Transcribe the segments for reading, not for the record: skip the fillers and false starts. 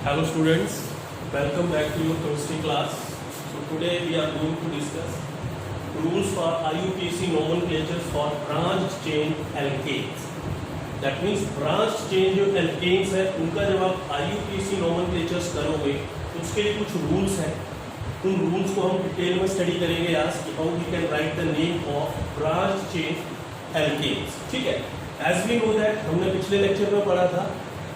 Hello students, welcome back to your chemistry class. So today we are going to discuss rules for IUPAC nomenclatures for branch chain alkanes. That means branch chain जो alkanes है उनका जब आप IUPAC nomenclatures करोगे तो उसके लिए कुछ rules हैं. उन rules को हम डिटेल में स्टडी करेंगे आज कि how we can write the name of branch chain alkanes. ठीक है. As we know that हमने पिछले लेक्चर में पढ़ा था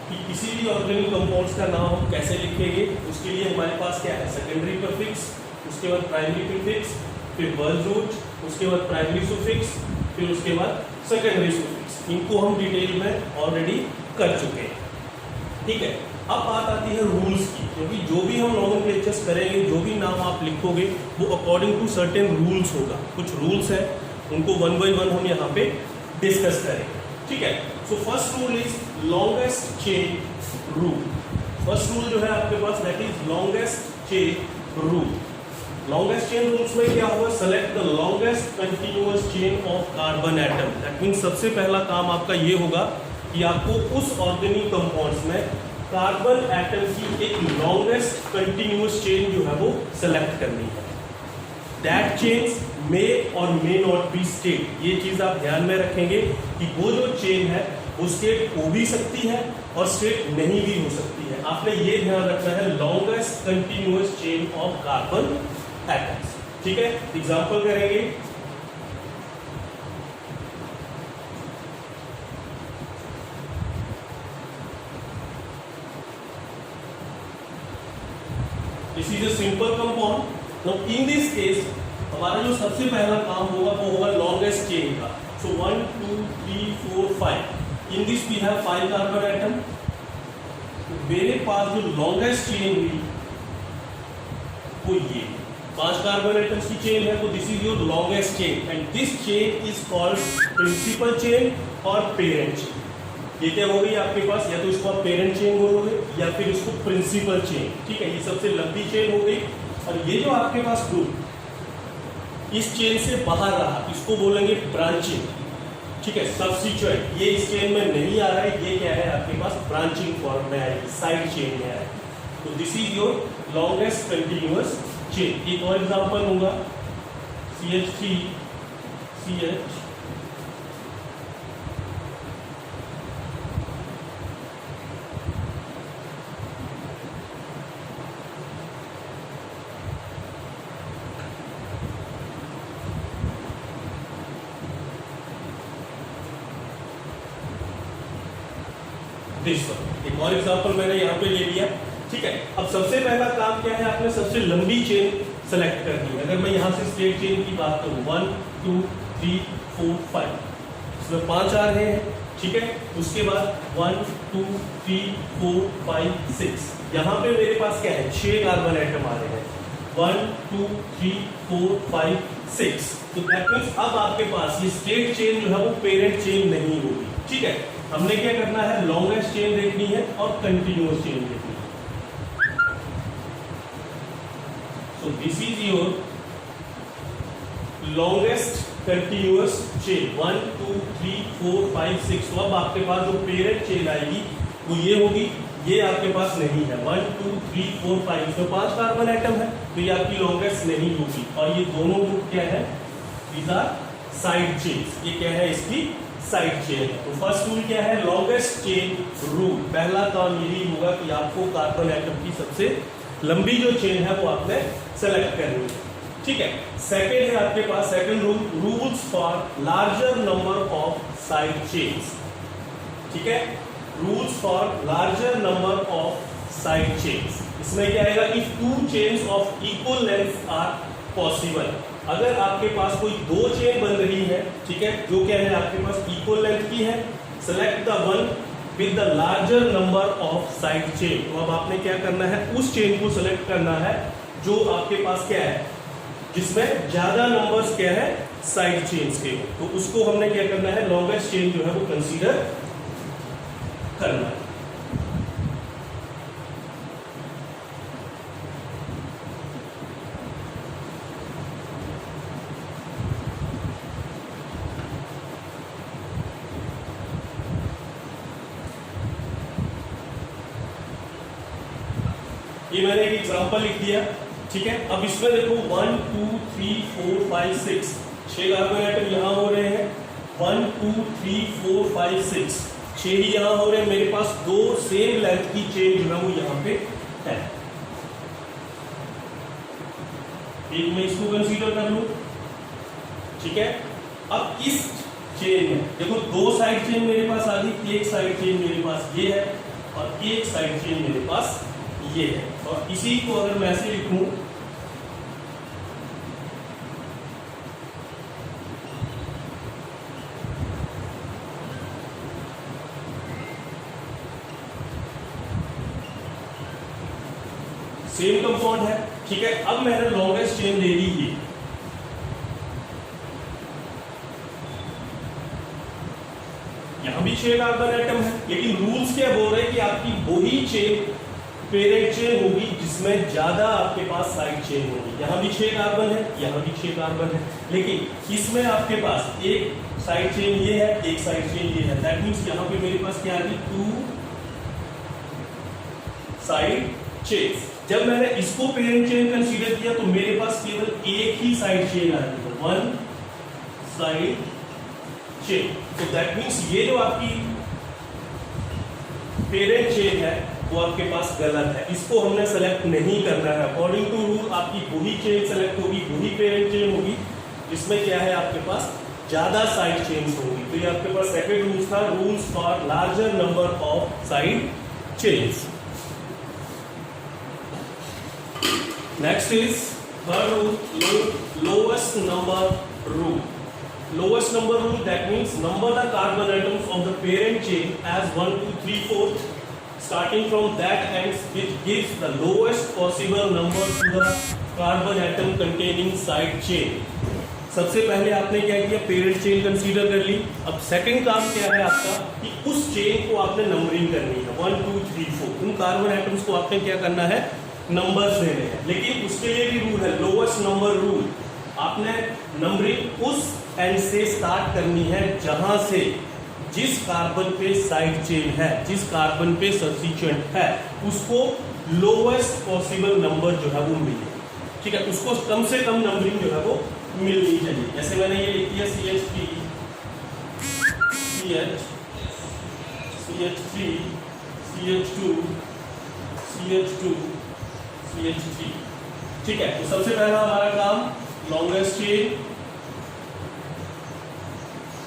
कि किसी भी ऑर्गेनिक कंपाउंड्स का नाम हम कैसे लिखेंगे. उसके लिए हमारे पास क्या है, सेकेंडरी प्रीफिक्स, उसके बाद प्राइमरी प्रीफिक्स, फिर वर्ड रूट, उसके बाद प्राइमरी सुफिक्स, फिर उसके बाद सेकेंडरी सुफिक्स. इनको हम डिटेल में ऑलरेडी कर चुके हैं. ठीक है. अब बात आती है रूल्स की, क्योंकि जो भी हम नोमेनक्लेचर्स करेंगे, जो भी नाम आप लिखोगे वो अकॉर्डिंग टू सर्टेन रूल्स होगा. कुछ रूल्स है, उनको वन बाई वन हम यहाँ पे डिस्कस करेंगे. ठीक है. So first rule is longest chain rule. First rule जो है आपके पास that is longest chain rule. Longest chain rules में क्या होगा, select the longest continuous chain of carbon atom. That means सबसे पहला काम आपका ये होगा कि आपको उस ऑर्गेनिक कंपाउंड्स में कार्बन एटम की एक लॉन्गेस्ट कंटिन्यूअस चेन जो है वो सेलेक्ट करनी है. दैट चेन्स मे और मे नॉट बी स्टेट. ये चीज आप ध्यान में रखेंगे कि वो जो चेन है वो स्टेट हो भी सकती है और स्टेट नहीं भी हो सकती है. आपने ये ध्यान रखना है, longest continuous chain of carbon atoms. ठीक है. एग्जांपल करेंगे. This is a simple compound. Now in this case हमारा जो सबसे पहला काम होगा वो होगा लॉन्गेस्ट चेन का. So 1 2 3 4 5. In this we have 5 carbon atom. मेरे पास जो लॉन्गेस्ट चेन हुई वो ये 5 कार्बन एटम्स की चेन है. तो this is your longest chain and this chain is called principal chain और पेरेंट चेन. ये क्या हो गई आपके पास, या तो इसको आप पेरेंट चेन बोलोगे या फिर इसको प्रिंसिपल चेन. ठीक है. ये सबसे लंबी चेन हो गई. और ये जो आपके पास ग्रुप इस चेन से बाहर रहा, इसको बोलेंगे ब्रांचिंग. ठीक है. सब्स्टिट्यूएंट ये इस चेन में नहीं आ रहा है, ये क्या है आपके पास ब्रांचिंग फॉर्म में आएगी, साइड चेन में आएगी. तो this is your longest continuous chain. एक और एग्जांपल होगा CH3 CH. एक और एग्जांपल मैंने यहाँ पे ले लिया. ठीक है. अब सबसे पहला काम क्या है, आपने सबसे लंबी चेन सेलेक्ट करनी है. अगर मैं यहाँ से स्ट्रेट चेन की बात करूँ 1 2 3 4 5, इसमें 5 आ रहे हैं. ठीक है. उसके बाद 1 2 3 4 5 6. यहाँ पे मेरे पास क्या है, 6 कार्बन एटम आ रहे हैं. 1 2 3 4 5 6. तो दैट मींस अब आपके पास ये स्ट्रेट चेन जो है वो पेरेंट चेन नहीं होगी. ठीक है. हमने क्या करना है, लॉन्गेस्ट चेन देखनी है और कंटिन्यूअस चेन देखनी है. So this is your longest continuous chain 1 2 3 4 5 6. तो अब आपके पास जो पेरेंट चेन आएगी वो ये होगी. ये आपके पास नहीं है. 1 2 3 4 5 इसमें 5 कार्बन एटम है, तो ये आपकी लॉन्गेस्ट नहीं होगी. और ये दोनों ग्रुप क्या है, दीज आर साइड चेन्स. ये क्या है, इसकी साइड चेन. तो फर्स्ट रूल क्या है, लॉन्गेस्ट चेन रूल. पहला काम यही होगा कि आपको कार्बन एटम की सबसे लंबी जो चेन है वो आपने सेलेक्ट करनी है. ठीक है. सेकंड है आपके पास second rule, rules for larger number of side chains. ठीक है. Rules for larger number of side chains. इसमें क्या आएगा, if 2 chains of equal length are possible. अगर आपके पास कोई 2 चेन बन रही है, ठीक है, जो क्या है आपके पास इक्वल लेंथ की है, select the one with the larger number of side chain. तो अब आपने क्या करना है, उस चेन को सेलेक्ट करना है जो आपके पास क्या है, जिसमें ज्यादा नंबर्स क्या है साइड चेन्स के. तो उसको हमने क्या करना है, लॉन्गेस्ट चेन जो है वो कंसीडर करना है. ये मैंने एक एग्जांपल लिख दिया, ठीक है। अब इसमें देखो 1 2 3 4 5 6 6 कार्बन एटम यहाँ हो रहे हैं, 1 2 3 4 5 6 6 ही यहाँ हो रहे हैं। मेरे पास दो सेम लेंथ की चेन जो है वो यहाँ पे है। एक मैं इसको कंसीडर कर लूं, ठीक है। अब इस चेन में देखो दो साइड चेन मेरे पास आ गई, एक साइड चेन मेरे पास ये है और एक साइड चेन मेरे पास ये है। और इसी को अगर मैं ऐसे लिखूं, सेम कंपाउंड है, ठीक है। अब मैंने लॉन्गेस्ट चेन ले ली ये, यहां भी 6 कार्बन एटम है, लेकिन रूल्स क्या बोल रहे हैं कि आपकी वही चेन पेरेंट चेन होगी जिसमें ज्यादा आपके पास साइड चेन होगी। यहां भी 6 कार्बन है, यहां भी 6 कार्बन है, लेकिन इसमें आपके पास एक साइड चेन ये है, एक साइड चेन ये है। दैट मींस यहां पे मेरे पास क्या आ गई, 2 साइड चेन्स। जब मैंने इसको पेरेंट चेन कंसीडर किया तो मेरे पास केवल एक ही साइड चेन आ रही है, 1 साइड चेन। तो दैट मींस ये जो आपकी पेरेंट चेन है वो आपके पास गलत है, इसको हमने सेलेक्ट नहीं करना है। अकॉर्डिंग टू रूल आपकी वही चेन सेलेक्ट होगी, वही पेरेंट चेन होगी जिसमें क्या है आपके पास ज्यादा साइड चेन्स होंगी। तो ये आपके पास सेकंड रूल था, rules for larger number of side chains. Next is third rule, lowest number rule. Lowest number rule, that means number the carbon atoms of the parent chain as 1 2 3 4 starting from that ends, which gives the lowest possible number to the carbon atom containing side chain. सबसे पहले आपने क्या किया, parent chain consider कर ली। अब second काम क्या है आपका कि उस चेन को आपने नंबरिंग करनी है, 1 2 3 4। उन कार्बन एटम्स को आपने क्या करना है, नंबर्स देने हैं। लेकिन उसके लिए भी रूल है, लोवेस्ट नंबर रूल। आपने नंबरिंग उस एंड से स्टार्ट करनी है जहां से जिस कार्बन पे साइड चेन है, जिस कार्बन पे सब्स्टिट्यूएंट है, उसको लोवेस्ट पॉसिबल नंबर जो है वो मिले, ठीक है। उसको कम से कम नंबरिंग जो है वो मिलनी चाहिए। जैसे मैंने ये लिख दिया CH3 CH CH3 CH2 CH2 CH3, ठीक है। तो सबसे पहला हमारा काम लॉन्गेस्ट चेन,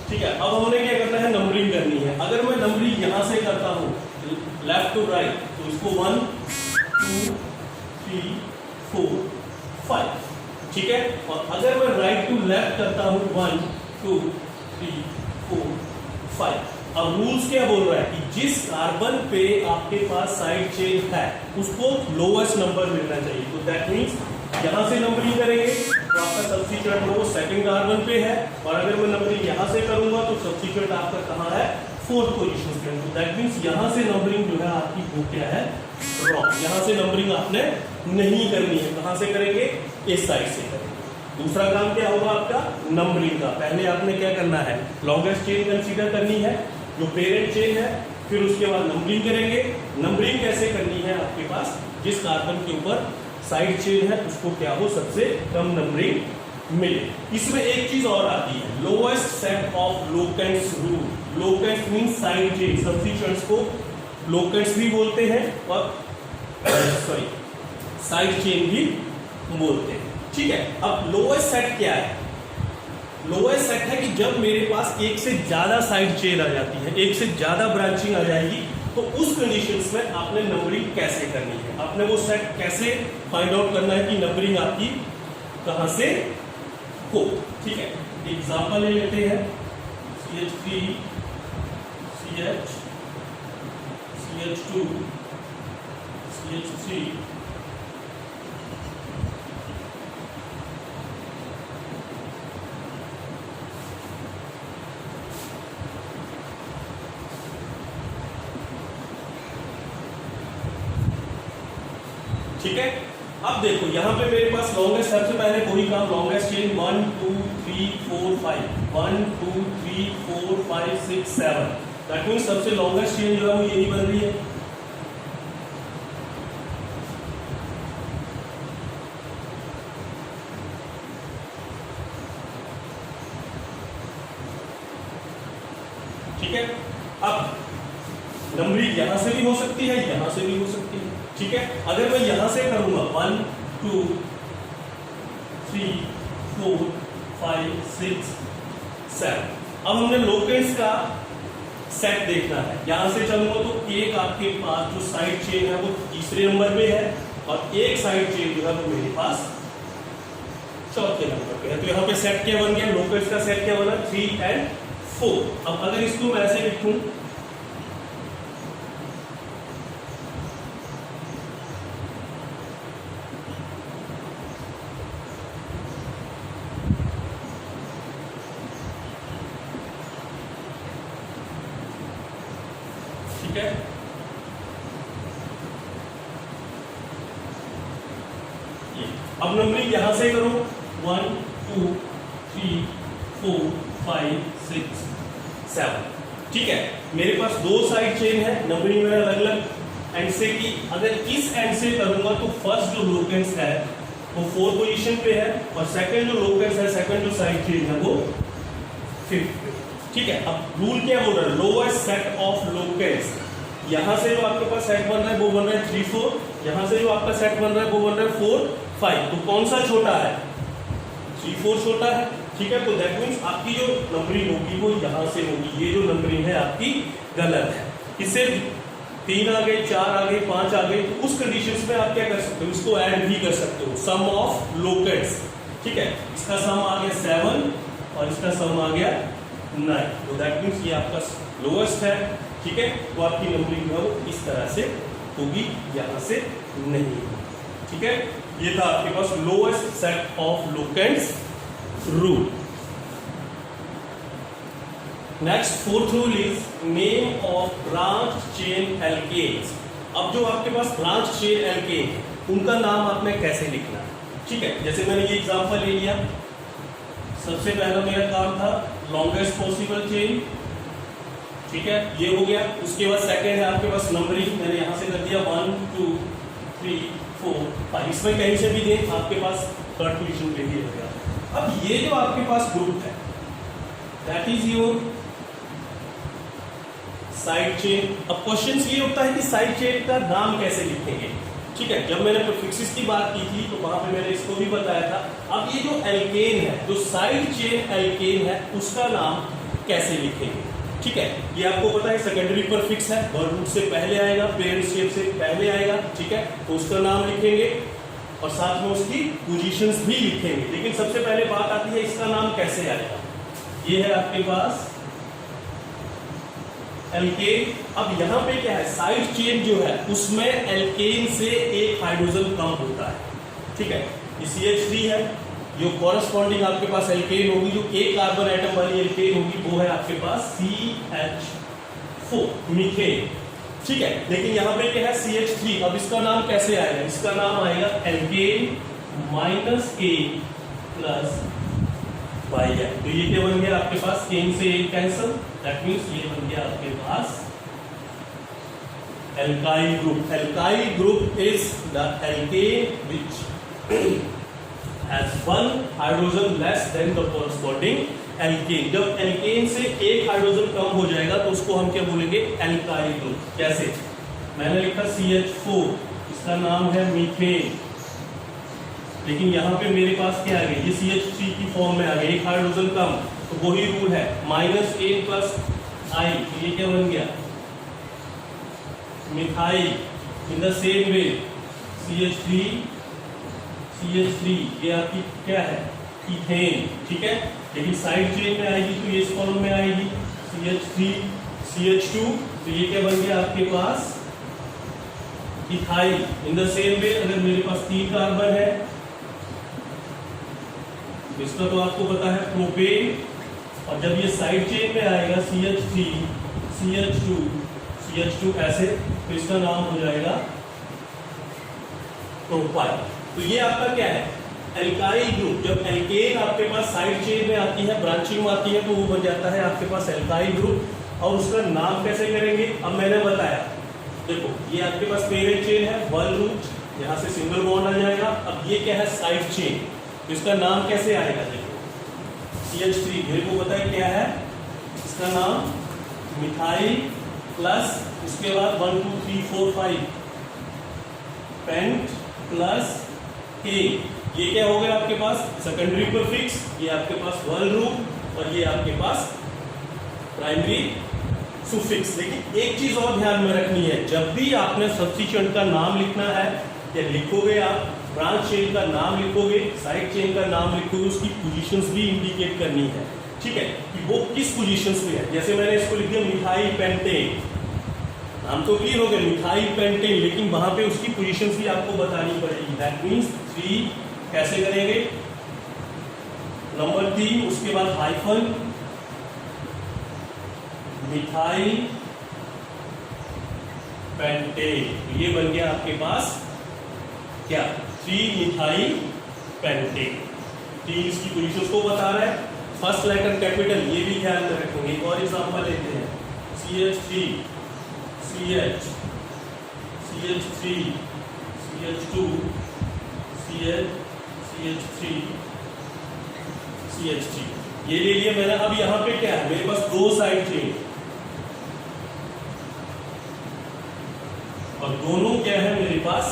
ठीक है। अब हमने क्या करना है, नंबरिंग करनी है। अगर मैं नंबरिंग यहां से करता हूं लेफ्ट टू राइट, तो इसको 1 2 3 4 5, ठीक है। और अगर मैं राइट टू लेफ्ट करता हूं 1 2 3 4 5। अब रूल्स क्या बोल रहा है कि जिस कार्बन पे आपके पास साइड चेन है उसको लोवेस्ट नंबर मिलना चाहिए। तो दैट मींस यहां से नंबरिंग करेंगे तो आपका सब्स्टिट्यूएंट वो सेकंड कार्बन पे है, और अगर मैं नंबरिंग यहां से करूंगा तो सब्स्टिट्यूएंट आपका कहां है, फोर्थ पोजीशन पे। तो दैट मींस यहां से नंबरिंग जो है आपकी वो क्या है, रॉन्ग। यहां से नंबरिंग आपने नहीं करनी है। कहां से करेंगे, इस साइड से करेंगे। दूसरा काम क्या होगा आपका, नंबरिंग का। पहले आपने क्या करना है, लॉन्गेस्ट चेन कंसीडर करनी है जो पेरेंट चेन है, फिर उसके बाद नंबरिंग करेंगे। नंबरिंग कैसे करनी है, आपके पास जिस कार्बन के ऊपर साइड चेन है उसको क्या हो, सबसे कम नंबरिंग मिले। इसमें एक चीज और आती है, lowest set of locants rule. Locants means side chain, substituents को लोकेंट्स भी बोलते हैं और सॉरी साइड चेन भी बोलते हैं, ठीक है। अब लोएस्ट सेट क्या है, लोएस्ट सेट है कि जब मेरे पास एक से ज्यादा साइड चेन आ जाती है, एक से ज्यादा ब्रांचिंग आ जाएगी, तो उस कंडीशंस में आपने नंबरिंग कैसे करनी है, आपने वो सेट कैसे फाइंड आउट करना है कि नंबरिंग आपकी कहां से हो, ठीक है। एग्जांपल ले लेते हैं, CH3 CH CH2 CH3 ठीक है। अब देखो यहां पे मेरे पास लॉन्गेस्ट, सबसे पहले कोई काम लॉन्गेस्ट चेन 1 2 3 4 5 1 2 3 4 5 6 7, दैट मींस सबसे लॉन्गेस्ट चेन जो है वो यही बन रही है। ठीक है। अब नंबरिंग यहां से भी हो सकती है, यहां से भी हो सकती है, ठीक है। अगर मैं यहां से करूंगा 1 2 3 4 5 6 7, अब हमने लोकेंट्स का सेट देखना है। यहां से चलूंगा तो एक आपके पास जो साइड चेन है वो तीसरे नंबर पे है, और एक साइड चेन जो है वो मेरे पास चौथे नंबर पे है। तो यहाँ पे सेट क्या बन गया, लोकेंट्स का सेट क्या बना, 3 and 4। अब अगर इसको मैं ऐसे लिखूं, ठीक है, अब नंबरिंग यहां से करो 1 2 3 4 5 6 7, ठीक है। मेरे पास दो साइड चेन है, नंबरिंग मेरा अलग अलग एंड से की। अगर इस एंड से करूंगा तो फर्स्ट जो लोकेंट्स है वो 4 पोजीशन पे है, और सेकंड जो लोकेंट्स है, सेकंड जो साइड चेन है वो 5th पे, ठीक है। अब रूल क्या बोल रहा है, लोएस्ट सेट ऑफ लोकेंट्स, यहां से जो आपके पास सेट बन रहा है वो बन रहा है 3 4, यहां से जो आपका सेट बन रहा है वो बन रहा है 4 5। तो कौन सा छोटा है, 3 4 छोटा है, ठीक है। तो दैट मींस आपकी जो नंबरिंग होगी वो यहां से होगी, ये जो नंबरिंग है आपकी गलत है। इससे 3 आ गए, 4 आ गए, 5 आ गए, तो उस कंडीशंस में आप क्या कर सकते हो, इसको ऐड भी कर सकते हो, सम ऑफ लोकेंट्स, ठीक है। इसका सम आ गया 7 और इसका सम आ गया 9, तो दैट मींस ये आपका लोएस्ट है, ठीक है। तो आपकी नंबरिंग जो है वो इस तरह से होगी, यहां से नहीं, ठीक है। ये था आपके पास lowest set of locants rule. Next fourth rule is name of branch chain alkanes. अब जो आपके पास ब्रांच चेन एल्केन है उनका नाम आपने कैसे लिखना है, ठीक है। जैसे मैंने ये एग्जांपल ले लिया, सबसे पहला मेरा काम था लॉन्गेस्ट पॉसिबल चेन, ठीक है, ये हो गया। उसके बाद सेकंड है आपके पास नंबरिंग, मैंने यहां से कर दिया 1 2 3 4 5, इसमें कहीं से भी दें आपके पास थर्ड पोजीशन पे ही रहेगा। अब ये जो आपके पास ग्रुप है that is your side chain. अब क्वेश्चन ये होता है कि साइड चेन का नाम कैसे लिखेंगे, ठीक है। जब मैंने प्रीफिक्सेस की बात की थी तो वहां पे मैंने इसको भी बताया था। अब ये जो एल्केन है, जो साइड चेन एल्केन है, उसका नाम कैसे लिखेंगे, ठीक है। ये आपको पता है सेकेंडरी प्रीफिक्स है, वर्ड रूट से पहले आएगा, पेरेंट स्टेप से पहले आएगा, ठीक है। तो उसका नाम लिखेंगे और साथ में उसकी पोजीशंस भी लिखेंगे। लेकिन सबसे पहले बात आती है इसका नाम कैसे आएगा। ये है आपके पास एल्केन। अब यहाँ पे क्या है, साइड चेन जो है उसमें एल्केन से एक हाइड्रोजन कम होता है, ठीक है। ये CH3 है, जो कॉरेस्पॉन्डिंग आपके पास एल्केन होगी, जो एक कार्बन एटम वाली एल्केन होगी, वो है आपके पास CH4 मीथेन, ठीक है। लेकिन यहाँ पे क्या है CH3। अब इसका नाम कैसे आएगा, इसका नाम आएगा एल्केन -A प्लस YN। तो ये क्या बन गया आपके पास, केन से एक कैंसल, दैट मींस ये बन गया आपके पास alkyl group. Alkyl group is the alkane which has one hydrogen less than the corresponding alkane। जब एल्केन से एक हाइड्रोजन कम हो जाएगा तो उसको हम क्या बोलेंगे, एल्काइल ग्रुप। कैसे, मैंने लिखा CH4, इसका नाम है मीथेन, लेकिन यहाँ पे मेरे पास क्या आ गया, ये CH3 की फॉर्म में आ गया, एक हाइड्रोजन कम, तो वही रूल है -A प्लस I, तो ये क्या बन गया methyl. In the same way CH3 ये आपकी क्या है, इथेन, ठीक है। लेकिन साइड चेन में आएगी तो ये इस फॉर्म में आएगी CH3 CH2, तो ये क्या बन गया आपके पास ethyl. In the same way अगर मेरे पास 3 कार्बन है, इसका तो आपको पता है प्रोपेन, और जब ये साइड चेन में आएगा CH3 CH2 ऐसे, तो इसका नाम हो जाएगा प्रोपाइल। तो ये आपका क्या है, एल्काइल ग्रुप। जब एल्केन आपके पास साइड चेन में आती है, ब्रांचिंग में आती है, तो वो बन जाता है आपके पास एल्काइल ग्रुप। और उसका नाम कैसे करेंगे, अब मैंने बताया, देखो ये आपके पास पेरेंट चेन है, वन रूट, यहाँ से सिंगल बॉन्ड आ जाएगा। अब ये क्या है, साइड चेन, तो इसका नाम कैसे आएगा, देखो CH3 मेरे को पता है क्या है, इसका नाम मिथाइल प्लस उसके बाद 1 2 3 4 5 पेंट प्लस ए। ये क्या हो गया आपके पास सेकेंडरी प्रीफिक्स, ये आपके पास वर्ल रूट और ये आपके पास प्राइमरी सुफिक्स। लेकिन एक चीज और ध्यान में रखनी है, जब भी आपने सब्स्टिट्यूएंट का नाम लिखना है या लिखोगे, आप ब्रांच चेन का नाम लिखोगे, साइड चेन का नाम लिखोगे, उसकी पोजीशंस भी इंडिकेट करनी है, ठीक है, कि वो किस पोजीशंस पे है। जैसे मैंने इसको लिख दिया मिथाइल पेंटेन, नाम तो क्लियर हो गया मिथाइल पेंटेन, लेकिन वहां पे उसकी पोजीशंस भी आपको बतानी पड़ेगी। दैट मींस 3 कैसे करेंगे, नंबर 3 उसके बाद हाइफन मिथाइल पेंटेन, ये बन गया आपके पास क्या 3 मिथाइल पेंटेन। 3 इसकी पोजीशंस को बता रहा है। फर्स्ट लेटर कैपिटल, ये भी ध्यान में रखेंगे। एक और एग्जांपल लेते हैं, CH3 CH CH3 CH2 CH CH3 CH3, ये ले लिया मैंने। अब यहां पे क्या है, मेरे पास 2 साइड चेन और दोनों क्या है मेरे पास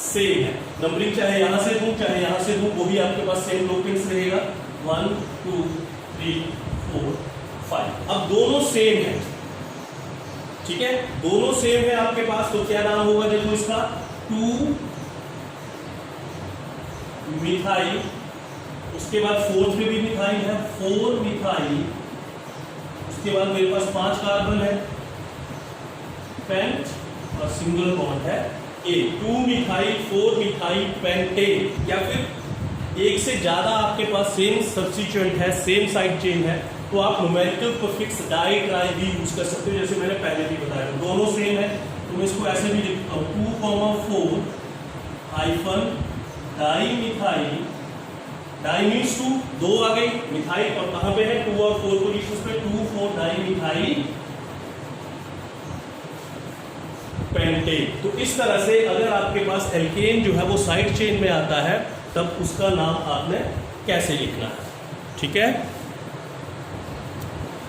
सेम है। नंबरिंग चाहे यहां से दूं चाहे यहां से दूं, वो भी आपके पास सेम लोकेंस रहेगा 1 2 3 4 5। अब दोनों सेम है, ठीक है, दोनों सेम है आपके पास, तो क्या नाम होगा देखो इसका 2 मिथाइल, उसके बाद 4th में भी मिथाइल है 4 मिथाइल, उसके बाद मेरे पास 5 कार्बन है पेंट और सिंगल बॉन्ड है ए। 2 मिथाइल 4 मिथाइल पेंटेन, या फिर एक से ज्यादा आपके पास सेम सब्स्टिट्यूएंट है, सेम साइड चेन है, तो आप न्यूमेरिकल प्रीफिक्स डाई ट्राई भी यूज कर सकते हो, जैसे मैंने पहले भी बताया। दोनों सेम है तो मैं इसको ऐसे भी लिखता हूं 2,4 hyphen dimethyl, di means 2, 2 आ गई मिथाइल, और कहां पे है 2 और 4 पोजीशंस पे, 2 4 डाई मिथाइल पेंटेन। तो इस तरह से अगर आपके पास एल्केन जो है वो साइड चेन में आता है, तब उसका नाम आपने कैसे लिखना है, ठीक है।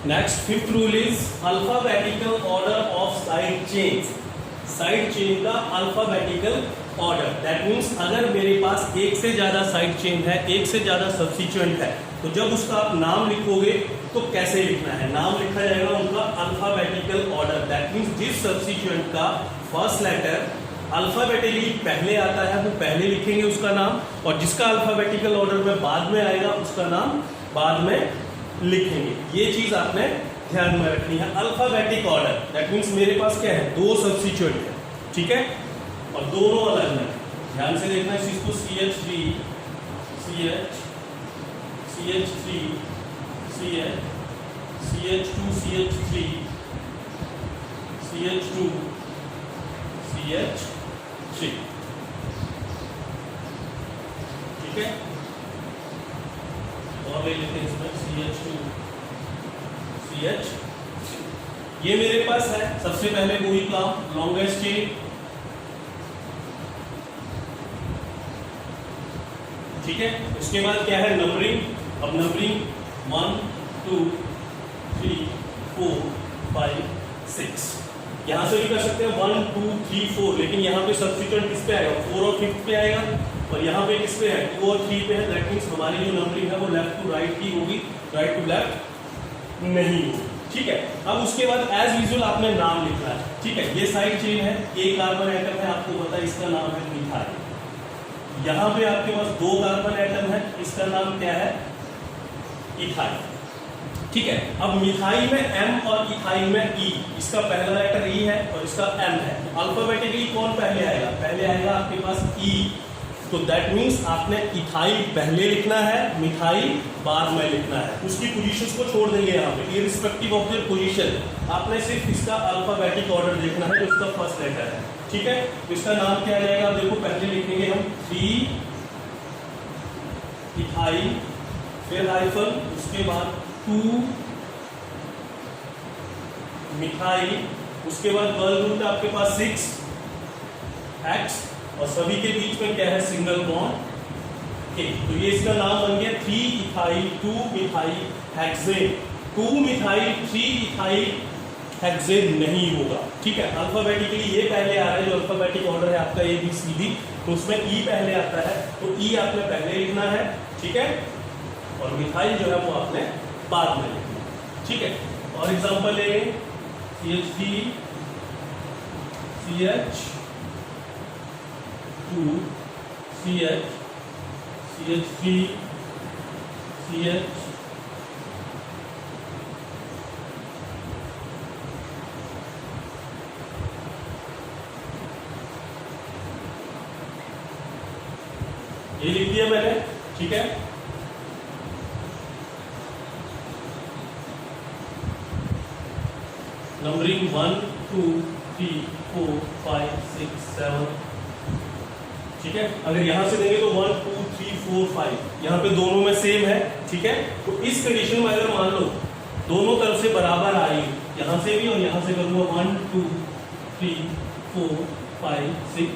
Next 5th rule is alphabetical order of side chains. Side chain का अल्फाबेटिकल ऑर्डर, दैट मीन्स अगर मेरे पास एक से ज्यादा साइड चेन है, एक से ज्यादा सब्स्टिट्यूएंट है, तो जब उसका आप नाम लिखोगे तो कैसे लिखना है, नाम लिखा जाएगा उनका अल्फाबेटिकल ऑर्डर। दैट मीन्स जिस सब्स्टिट्यूएंट का फर्स्ट लेटर अल्फाबेटिकली पहले आता है वो पहले लिखेंगे उसका नाम, और जिसका अल्फाबेटिकल ऑर्डर में बाद में आएगा उसका नाम बाद में लिखेंगे। ये चीज आपने ध्यान में रखनी है। अल्फाबेटिक ऑर्डर, दैट मीन्स मेरे पास क्या है 2 सब्स्टिट्यूएंट है, ठीक है, और दोनों अलग है। ध्यान से देखना इस चीज को, CH3 CH CH3 CH CH2 CH3 CH2 CH3, ठीक है। और ले लेते हैं इसमें CH2 CH, ये मेरे पास है। सबसे पहले वही काम लॉन्गेस्ट चेन, ठीक है। उसके बाद क्या है नंबरिंग। अब नंबरिंग 1 2 3 4 5 6, यहां से भी कर सकते हैं 1 2 3 4, लेकिन यहाँ पे सब्स्टिट्यूएंट किस पे आएगा 4 और 5th पे आएगा, और यहाँ पे किस पे है 2 और 3 पे है। दैट मीन्स हमारी जो नंबरिंग है वो लेफ्ट टू राइट की होगी, राइट टू लेफ्ट नहीं होगी, ठीक है। अब उसके बाद एज यूजुअल आपने नाम लिखना है, ठीक है। ये साइड चेन है, एक कार्बन एटम है, आपको पता है इसका नाम है मिथाइल। यहाँ पे आपके पास 2 कार्बन एटम है, इसका नाम क्या है इथाइल, ठीक है। अब मिथाइल में M और इथाइल में E, इसका पहला लेटर E है और इसका M है। अल्फाबेटिकली कौन पहले आएगा, पहले आएगा आपके पास E, तो दैट मीन्स आपने इथाइल पहले लिखना है, मिथाइल बाद में लिखना है। उसकी पोजीशंस को छोड़ देंगे यहाँ पे, इररिस्पेक्टिव ऑफ देयर पोजीशन, आपने सिर्फ इसका अल्फाबेटिक ऑर्डर देखना है जो इसका फर्स्ट लेटर है, ठीक है। तो इसका नाम क्या रहेगा, देखो पहले लिखेंगे हम 3 इथाइल, फिर हाइफन, उसके बाद 2 मिथाइल, उसके बाद वर्ल रूट आपके पास 6 X, और सभी के बीच में क्या है सिंगल बॉन्ड K। तो ये इसका नाम बन गया 3 ethyl 2 methyl hexane, 2 methyl 3 ethyl hexane नहीं होगा। ठीक है, अल्फाबेटिकली ये पहले आ रहा है, जो अल्फाबेटिक ऑर्डर है आपका ABCD, तो उसमें E पहले आता है, तो E आपने पहले लिखना है। ठीक है, और मिथाइल जो है वो आपने बाद में लिखना है। ठीक है, और एग्जांपल ले CH3 CH2 CH CH3 CH ये लिख दिया मैंने। ठीक है, नंबरिंग 1 2 3 4 5 6 7। ठीक है, अगर यहां से देंगे तो 1 2 3 4 5, यहां पे दोनों में सेम है। ठीक है, तो इस कंडीशन में अगर मान लो दोनों तरफ से बराबर आ रही, यहां से भी और यहां से करूंगा 1 2 3 4 5 6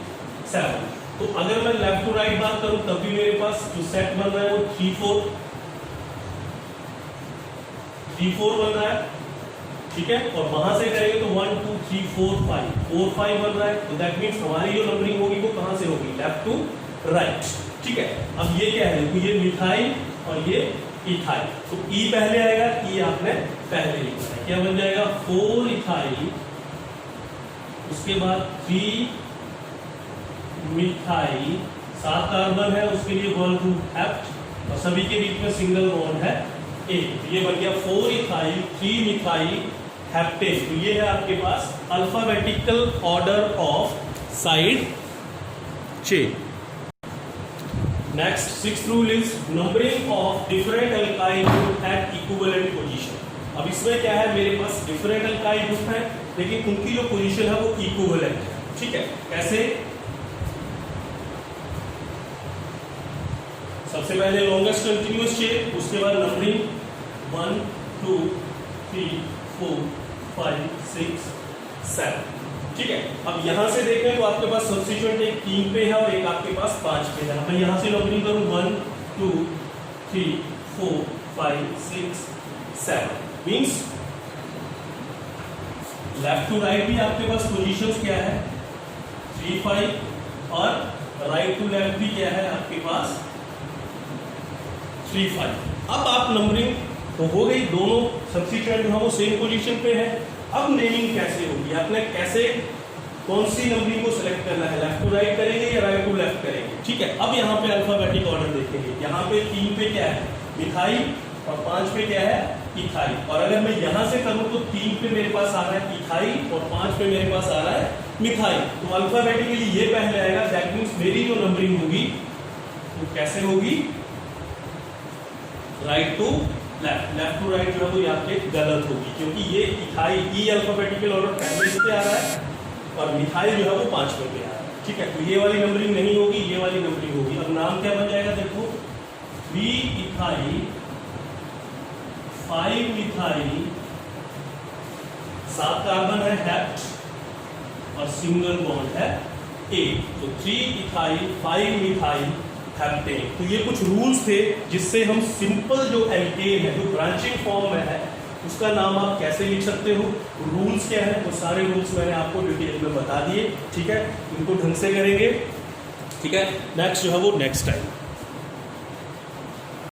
7, तो अगर मैं लेफ्ट टू राइट बात करूं तब भी मेरे पास जो सेट बन रहा है वो 3 4 बन रहा है। ठीक है, और वहां से करेंगे तो 1 2 3 4 5 बन रहा है, तो दैट मींस हमारी जो नंबरिंग होगी वो कहां से होगी, लेफ्ट टू राइट। ठीक है, अब ये क्या है, तो ये मिथाइल और ये इथाइल, तो E पहले आएगा, E आपने पहले लिखना है, क्या बन जाएगा 4 इथाइल, उसके बाद 3 मिथाइल, 7 कार्बन है, उसके लिए 1 ग्रुप हेप्ट और सभी के बीच में सिंगल बॉन्ड है एक, तो ये बन गया 4 इथाइल 3 मिथाइल हेप्टेन। तो ये है आपके पास alphabetical order of side chain. Next 6th rule is numbering of different alkyl group at equivalent position. अब इसमें क्या है, मेरे पास डिफरेंट अल्काइल ग्रुप है लेकिन उनकी जो पोजीशन है वो इक्विवेलेंट है। ठीक है, कैसे, सबसे पहले लॉन्गेस्ट कंटिन्यूअस चेन, उसके बाद नंबरिंग 1 2 3 4 5 6 7। ठीक है, अब यहां से देखें तो आपके पास सब्स्टिट्यूएंट एक 3 पे है और एक आपके पास 5 पे है। मैं यहां से नंबरिंग करूं 1 2 3 4 5 6 7, मींस लेफ्ट टू राइट भी आपके पास पोजीशंस क्या है 3 5, और राइट टू लेफ्ट भी क्या है आपके पास 3 5। अब आप नंबरिंग तो हो गई, दोनों सब्स्टिट्यूएंट जो है वो सेम पोजीशन पे है। अब नेमिंग कैसे होगी, आपने कैसे कौन सी नंबरिंग को सिलेक्ट करना है, लेफ्ट टू राइट करेंगे या राइट टू लेफ्ट करेंगे। ठीक है, अब यहाँ पे अल्फाबेटिक ऑर्डर देखेंगे, यहाँ पे 3 पे क्या है मिथाइल और 5 पे क्या है इथाइल, और अगर मैं यहाँ से करूँ तो 3 पे मेरे पास आ रहा है इथाइल और 5 पे मेरे पास आ रहा है मिथाइल, तो अल्फाबेटिकली ये पहले आएगा। दैट मीन्स मेरी जो नंबरिंग होगी वो कैसे होगी, right to left, left to right जो है वो यहाँ पे गलत होगी, क्योंकि ये इथाइल ई अल्फाबेटिकल ऑर्डर पहले पे आ रहा है और मिथाइल जो है वो 5 पे आ रहा है। ठीक है, तो ये वाली नंबरिंग नहीं होगी, ये वाली नंबरिंग होगी। अब नाम क्या बन जाएगा, देखो 3 इथाइल 5 मिथाइल, 7 कार्बन है हेप्ट और सिंगल बॉन्ड है एक, तो 3 इथाइल 5 मिथाइल हेप्टेन। तो ये कुछ रूल्स थे जिससे हम सिंपल जो एल्केन है जो ब्रांचिंग फॉर्म में है उसका नाम आप कैसे लिख सकते हो, रूल्स क्या है, वो सारे रूल्स मैंने आपको डिटेल में बता दिए। ठीक है, इनको ढंग से करेंगे। ठीक है, नेक्स्ट जो है वो नेक्स्ट टाइम।